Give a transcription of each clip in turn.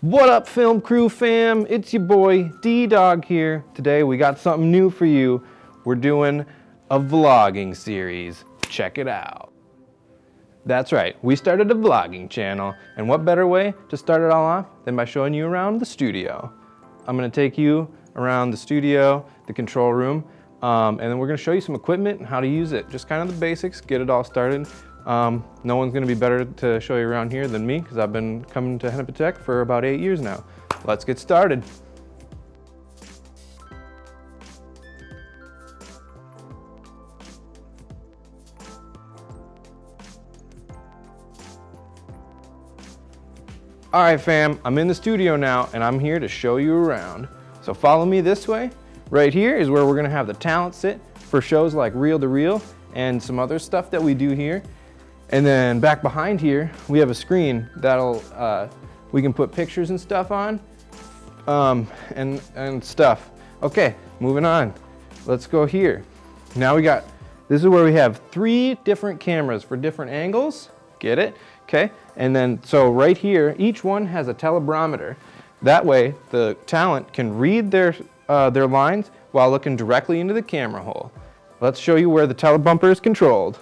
What up, film crew fam? It's your boy D-Dog here. Today we got something new for you. We're doing a vlogging series. Check it out. That's right, we started a vlogging channel, and what better way to start it all off than by showing you around the studio. I'm gonna take you around the studio, the control room, and then we're gonna show you some equipment and how to use it. Just kind of the basics, get it all started. No one's gonna be better to show you around here than me because I've been coming to Hennepin Tech for about 8 years now. Let's get started. All right, fam, I'm in the studio now and I'm here to show you around. So follow me this way. Right here is where we're gonna have the talent sit for shows like Reel to Reel and some other stuff that we do here. And then back behind here, we have a screen that'll, we can put pictures and stuff on, and stuff. Okay, moving on. Let's go here. Now this is where we have 3 different cameras for different angles. Get it? Okay, and then so right here, each one has a telebarometer. That way, the talent can read their lines while looking directly into the camera hole. Let's show you where the telebumper is controlled.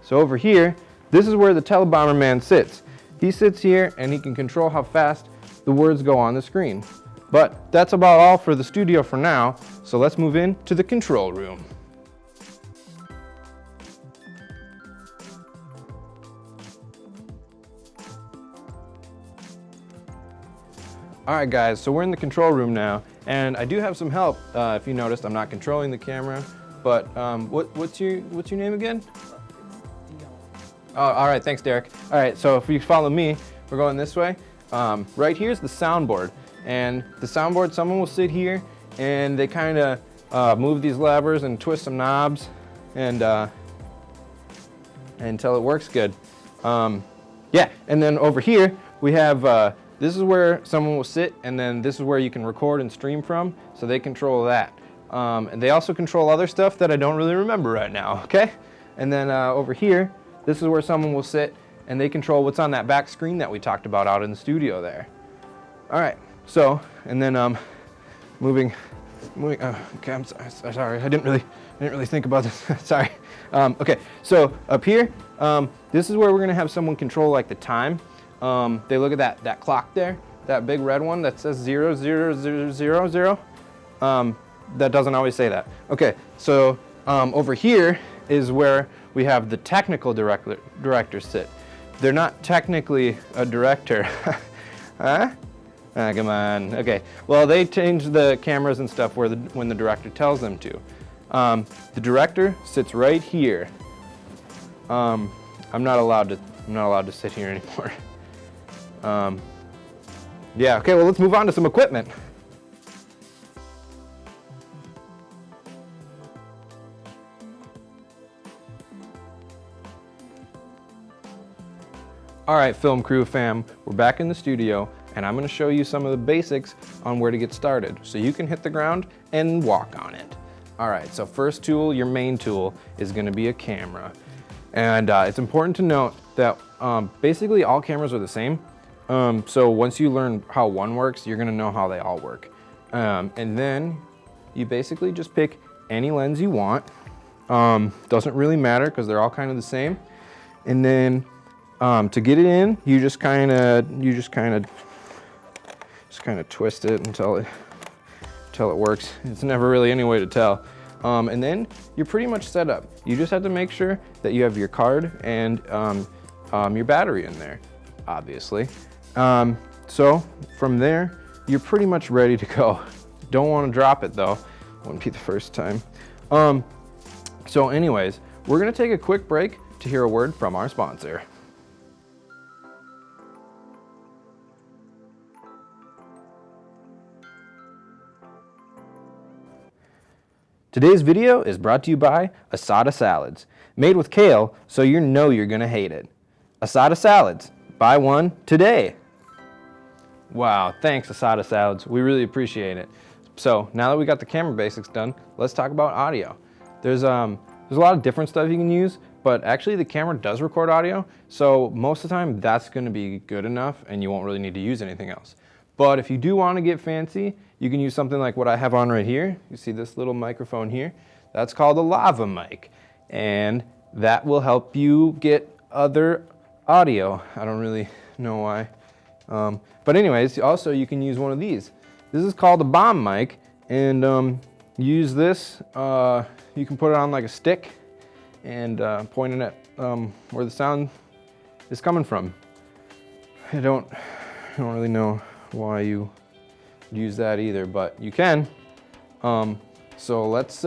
So over here, this is where the telebomber man sits. He sits here and he can control how fast the words go on the screen. But that's about all for the studio for now, so let's move in to the control room. All right guys, so we're in the control room now, and I do have some help. If you noticed, I'm not controlling the camera, but what's your name again? Oh, all right, thanks, Derek. All right, so if you follow me, we're going this way. Right here's the soundboard, and the soundboard, someone will sit here, and they kind of move these levers and twist some knobs, and until it works good. Yeah, and then over here we have this is where someone will sit, and then this is where you can record and stream from, so they control that. And they also control other stuff that I don't really remember right now. Okay, and then over here. This is where someone will sit and they control what's on that back screen that we talked about out in the studio there. All right, so, and then moving, okay, I'm sorry, I didn't really think about this, sorry. Okay, so up here, this is where we're gonna have someone control like the time. They look at that clock there, that big red one that says 0, 0, 0, 0, 0. That doesn't always say that. Okay, so over here is where we have the technical director sit. They're not technically a director. Huh? Ah, come on. Okay. Well, they change the cameras and stuff when the director tells them to. The director sits right here. I'm not allowed to sit here anymore. Yeah. Okay. Well, let's move on to some equipment. All right, film crew fam, we're back in the studio, and I'm gonna show you some of the basics on where to get started, so you can hit the ground and walk on it. All right, so first tool, your main tool, is gonna be a camera. And it's important to note that basically all cameras are the same. So once you learn how one works, you're gonna know how they all work. And then you basically just pick any lens you want. Doesn't really matter because they're all kind of the same. And then to get it in, you just kind of twist it until it works. It's never really any way to tell. And then you're pretty much set up. You just have to make sure that you have your card and your battery in there, obviously. So from there, you're pretty much ready to go. Don't want to drop it though. Wouldn't be the first time. So anyways, we're gonna take a quick break to hear a word from our sponsor. Today's video is brought to you by Asada Salads, made with kale, so you know you're gonna hate it. Asada Salads, buy one today. Wow, thanks Asada Salads, we really appreciate it. So now that we got the camera basics done, let's talk about audio. There's a lot of different stuff you can use, but actually the camera does record audio, so most of the time that's going to be good enough and you won't really need to use anything else. But if you do want to get fancy, you can use something like what I have on right here. You see this little microphone here? That's called a lava mic, and that will help you get other audio. I don't really know why. But anyways, also you can use one of these. This is called a bomb mic, and use this. You can put it on like a stick and point it at where the sound is coming from. I don't really know why you use that either, but you can. So let's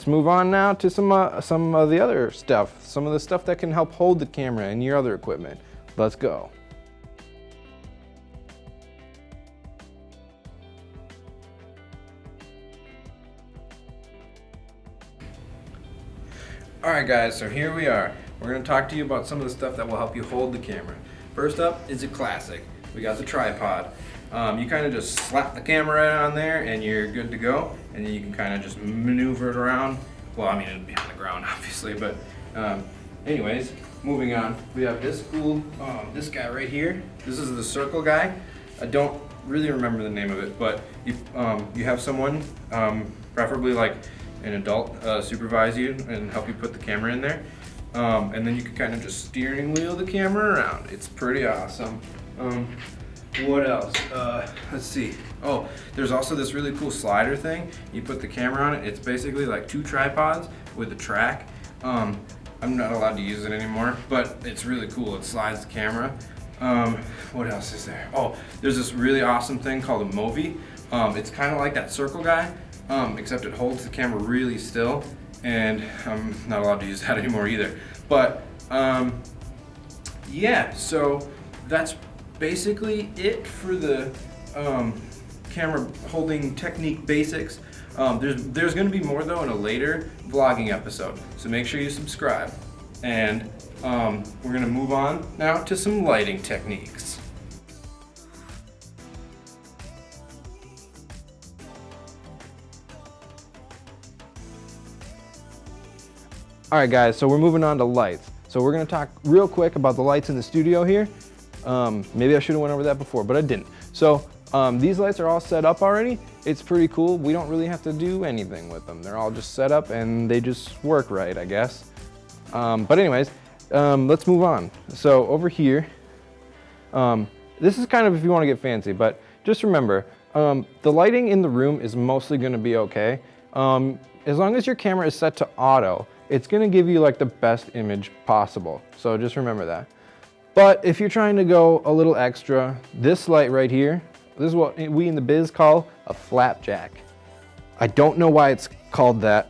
move on now to some of the other stuff, some of the stuff that can help hold the camera and your other equipment. Let's go. Alright guys, so here we are. We're going to talk to you about some of the stuff that will help you hold the camera. First up is a classic. We got the tripod. You kind of just slap the camera on there and you're good to go, and then you can kind of just maneuver it around. Well, I mean, it'll be on the ground obviously, but anyways, moving on. We have this cool, this guy right here. This is the circle guy. I don't really remember the name of it, but you have someone, preferably like an adult, supervise you and help you put the camera in there. And then you can kind of just steering wheel the camera around. It's pretty awesome. What else? Let's see. Oh, there's also this really cool slider thing. You put the camera on it. It's basically like 2 tripods with a track. I'm not allowed to use it anymore, but it's really cool. It slides the camera. What else is there? Oh, there's this really awesome thing called a Movi. It's kind of like that circle guy, except it holds the camera really still, and I'm not allowed to use that anymore either. But yeah, so that's basically it for the camera holding technique basics. There's going to be more though in a later vlogging episode, so make sure you subscribe. And we're going to move on now to some lighting techniques. Alright guys, so we're moving on to lights. So we're going to talk real quick about the lights in the studio here. Maybe I should have went over that before, but I didn't. So these lights are all set up already. It's pretty cool. We don't really have to do anything with them. They're all just set up and they just work right, I guess. But anyways, let's move on. So over here, this is kind of if you want to get fancy, but just remember, the lighting in the room is mostly going to be okay. As long as your camera is set to auto, it's going to give you like the best image possible. So just remember that. But if you're trying to go a little extra, this light right here, this is what we in the biz call a flapjack. I don't know why it's called that,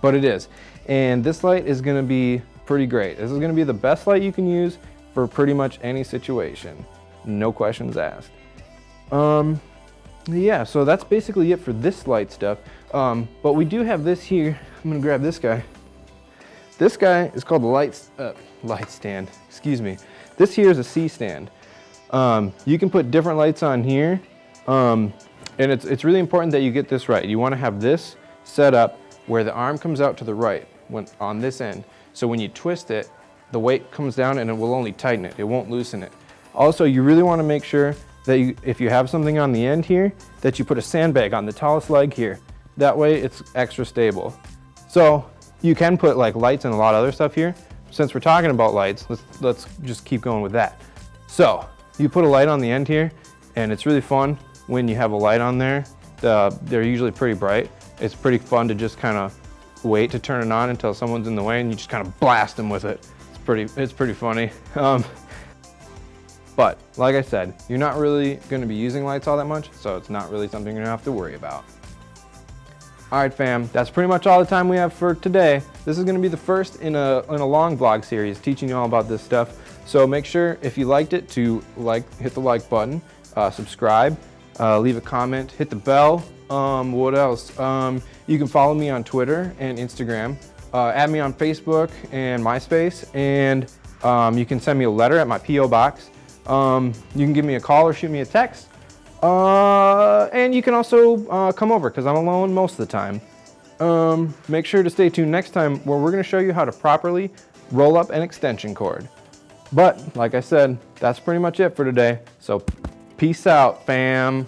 but it is. And this light is going to be pretty great. This is going to be the best light you can use for pretty much any situation. No questions asked. Yeah, so that's basically it for this light stuff. But we do have this here. I'm going to grab this guy. This guy is called the light stand. Excuse me. This here is a C-stand. You can put different lights on here, and it's really important that you get this right. You want to have this set up where the arm comes out to the right on this end. So when you twist it, the weight comes down and it will only tighten it. It won't loosen it. Also, you really want to make sure that if you have something on the end here, that you put a sandbag on the tallest leg here. That way it's extra stable. So you can put like lights and a lot of other stuff here. Since we're talking about lights, let's just keep going with that. So you put a light on the end here, and it's really fun when you have a light on there. They're usually pretty bright. It's pretty fun to just kind of wait to turn it on until someone's in the way, and you just kind of blast them with it. It's pretty funny. But like I said, you're not really going to be using lights all that much, so it's not really something you're going to have to worry about. Alright fam, that's pretty much all the time we have for today. This is going to be the first in a long vlog series teaching you all about this stuff. So make sure if you liked it to hit the like button, subscribe, leave a comment, hit the bell. What else? You can follow me on Twitter and Instagram, add me on Facebook and MySpace, and you can send me a letter at my P.O. box. You can give me a call or shoot me a text. And you can also come over because I'm alone most of the time. make sure to stay tuned next time where we're going to show you how to properly roll up an extension cord. But like I said, that's pretty much it for today. So peace out, fam.